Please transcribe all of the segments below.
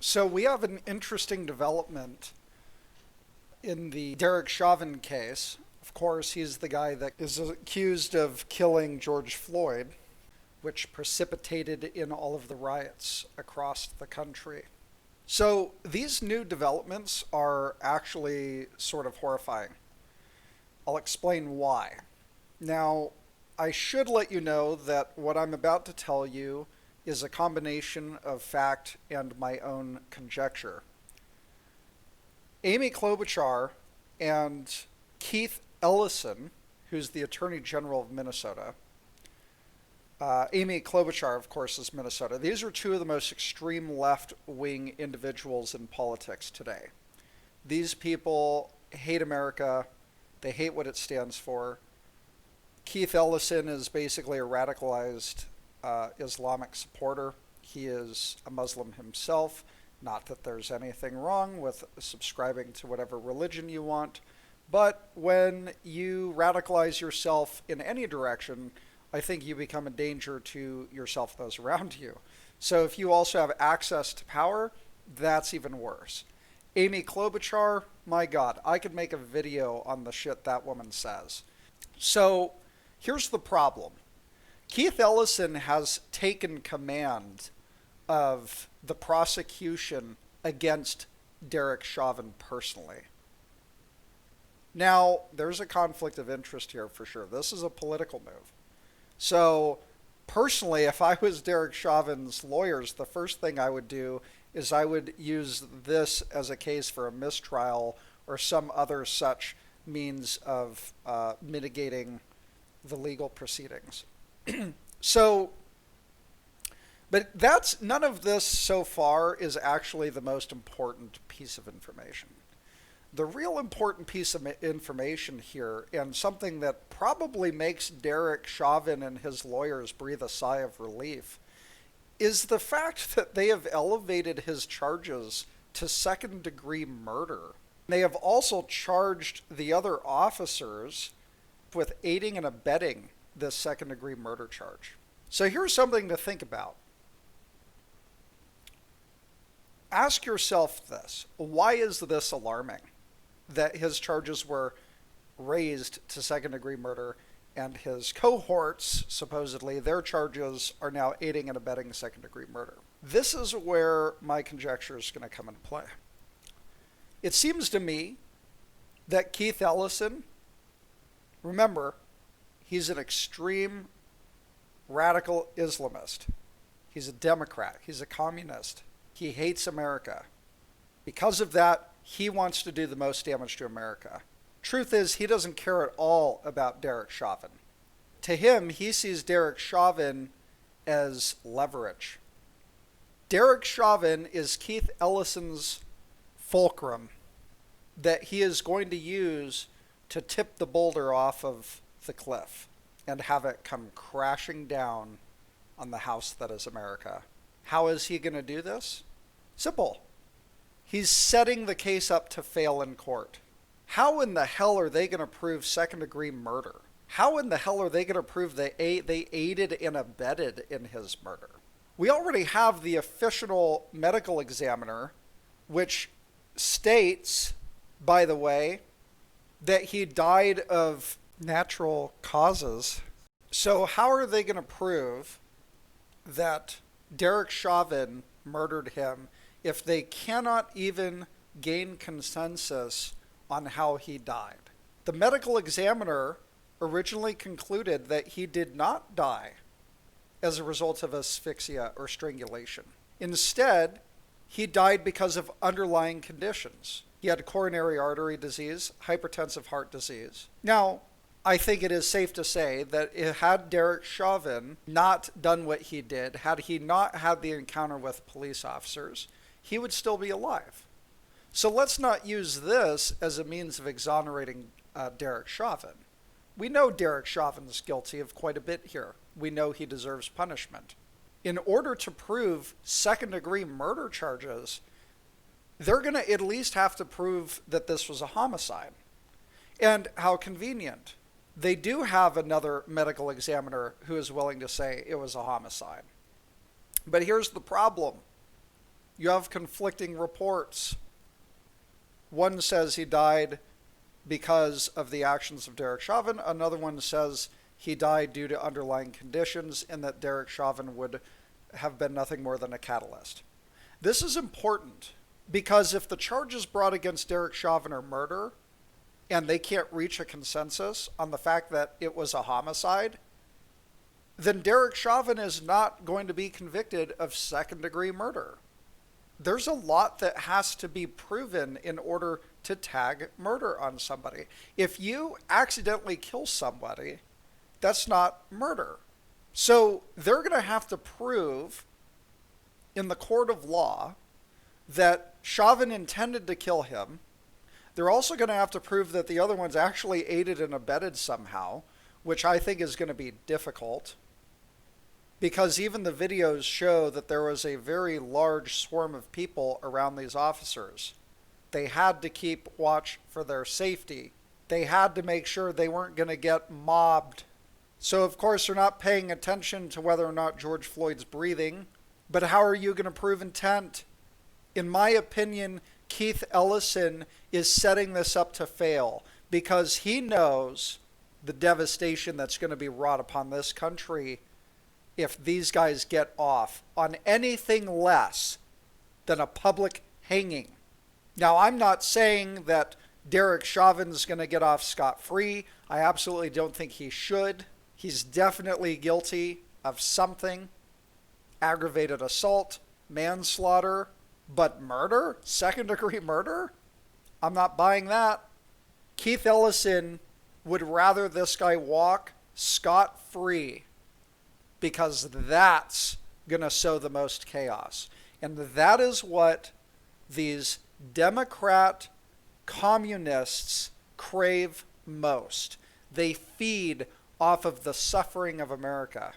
So we have an interesting development in the Derek Chauvin case. Of course, he's the guy that is accused of killing George Floyd, which precipitated in all of the riots across the country. So these new developments are actually sort of horrifying. I'll explain why. Now, I should let you know that what I'm about to tell you is a combination of fact and my own conjecture. Amy Klobuchar and Keith Ellison, who's the Attorney General of Minnesota, Amy Klobuchar, of course, is Minnesota. These are two of the most extreme left-wing individuals in politics today. These people hate America. They hate what it stands for. Keith Ellison is basically a radicalized Islamic supporter. He is a Muslim himself. Not that there's anything wrong with subscribing to whatever religion you want, but when you radicalize yourself in any direction, I think you become a danger to yourself and those around you. So if you also have access to power, that's even worse. Amy Klobuchar, my God, I could make a video on the shit that woman says. So here's the problem. Keith Ellison has taken command of the prosecution against Derek Chauvin personally. Now, there's a conflict of interest here for sure. This is a political move. So, personally, if I was Derek Chauvin's lawyers, the first thing I would do is I would use this as a case for a mistrial or some other such means of mitigating the legal proceedings. So, but that's none of this so far is actually the most important piece of information. The real important piece of information here, and something that probably makes Derek Chauvin and his lawyers breathe a sigh of relief, is the fact that they have elevated his charges to second-degree murder. They have also charged the other officers with aiding and abetting this second-degree murder charge. So here's something to think about. Ask yourself this: why is this alarming? That his charges were raised to second-degree murder, and his cohorts, supposedly, their charges are now aiding and abetting second-degree murder. This is where my conjecture is going to come into play. It seems to me that Keith Ellison, remember, he's an extreme radical Islamist. He's a Democrat. He's a communist. He hates America. Because of that, he wants to do the most damage to America. Truth is, he doesn't care at all about Derek Chauvin. To him, he sees Derek Chauvin as leverage. Derek Chauvin is Keith Ellison's fulcrum that he is going to use to tip the boulder off of the cliff and have it come crashing down on the house that is America. How is he going to do this? Simple. He's setting the case up to fail in court. How in the hell are they going to prove second-degree murder? How in the hell are they going to prove they aided and abetted in his murder? We already have the official medical examiner, which states, by the way, that he died of natural causes. So how are they going to prove that Derek Chauvin murdered him if they cannot even gain consensus on how he died? The medical examiner originally concluded that he did not die as a result of asphyxia or strangulation. Instead, he died because of underlying conditions. He had coronary artery disease, hypertensive heart disease. Now, I think it is safe to say that had Derek Chauvin not done what he did, had he not had the encounter with police officers, he would still be alive. So let's not use this as a means of exonerating Derek Chauvin. We know Derek Chauvin is guilty of quite a bit here. We know he deserves punishment. In order to prove second-degree murder charges, they're going to at least have to prove that this was a homicide. And how convenient. They do have another medical examiner who is willing to say it was a homicide. But here's the problem. You have conflicting reports. One says he died because of the actions of Derek Chauvin. Another one says he died due to underlying conditions and that Derek Chauvin would have been nothing more than a catalyst. This is important because if the charges brought against Derek Chauvin are murder and they can't reach a consensus on the fact that it was a homicide, then Derek Chauvin is not going to be convicted of second-degree murder. There's a lot that has to be proven in order to tag murder on somebody. If you accidentally kill somebody, that's not murder. So they're going to have to prove in the court of law that Chauvin intended to kill him. They're also going to have to prove that the other ones actually aided and abetted somehow, which I think is going to be difficult, because even the videos show that there was a very large swarm of people around these officers. They had to keep watch for their safety. They had to make sure they weren't going to get mobbed. So, of course, they're not paying attention to whether or not George Floyd's breathing. But how are you going to prove intent? In my opinion, Keith Ellison is setting this up to fail because he knows the devastation that's going to be wrought upon this country if these guys get off on anything less than a public hanging. Now, I'm not saying that Derek Chauvin's going to get off scot-free. I absolutely don't think he should. He's definitely guilty of something. Aggravated assault, manslaughter, but murder? Second-degree murder? I'm not buying that. Keith Ellison would rather this guy walk scot-free because that's going to sow the most chaos. And that is what these Democrat communists crave most. They feed off of the suffering of America.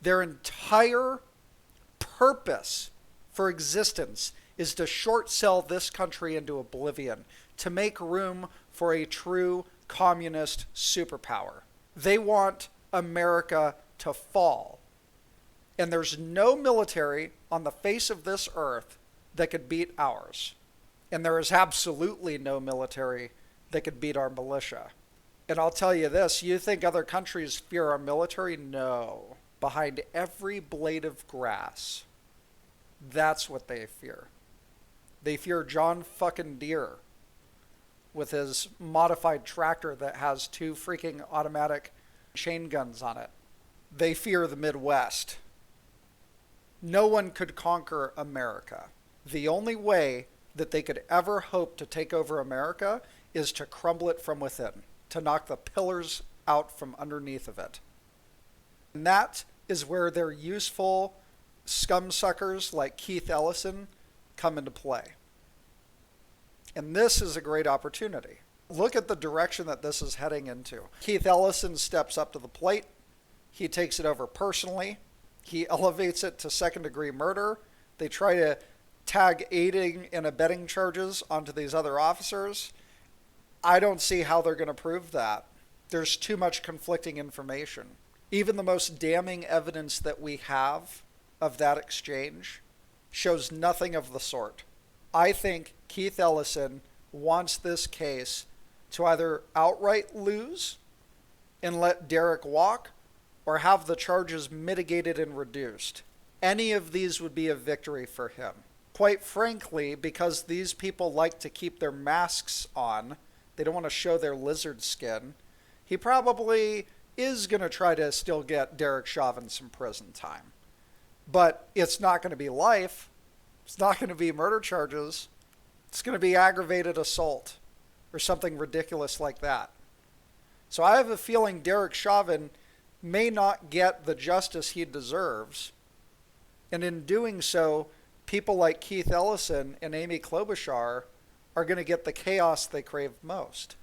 Their entire purpose for existence is to short sell this country into oblivion, to make room for a true communist superpower. They want America to fall. And there's no military on the face of this earth that could beat ours. And there is absolutely no military that could beat our militia. And I'll tell you this, you think other countries fear our military? No. Behind every blade of grass, that's what they fear. They fear John fucking Deere with his modified tractor that has 2 freaking automatic chain guns on it. They fear the Midwest. No one could conquer America. The only way that they could ever hope to take over America is to crumble it from within, to knock the pillars out from underneath of it. And that is where their useful scumsuckers like Keith Ellison come into play. And this is a great opportunity. Look at the direction that this is heading into. Keith Ellison steps up to the plate. He takes it over personally. He elevates it to second-degree murder. They try to tag aiding and abetting charges onto these other officers. I don't see how they're going to prove that. There's too much conflicting information. Even the most damning evidence that we have of that exchange shows nothing of the sort. I think Keith Ellison wants this case to either outright lose and let Derek walk, or have the charges mitigated and reduced. Any of these would be a victory for him. Quite frankly, because these people like to keep their masks on, they don't want to show their lizard skin, he probably is going to try to still get Derek Chauvin some prison time. But it's not going to be life. It's not going to be murder charges. It's going to be aggravated assault or something ridiculous like that. So I have a feeling Derek Chauvin may not get the justice he deserves. And in doing so, people like Keith Ellison and Amy Klobuchar are going to get the chaos they crave most.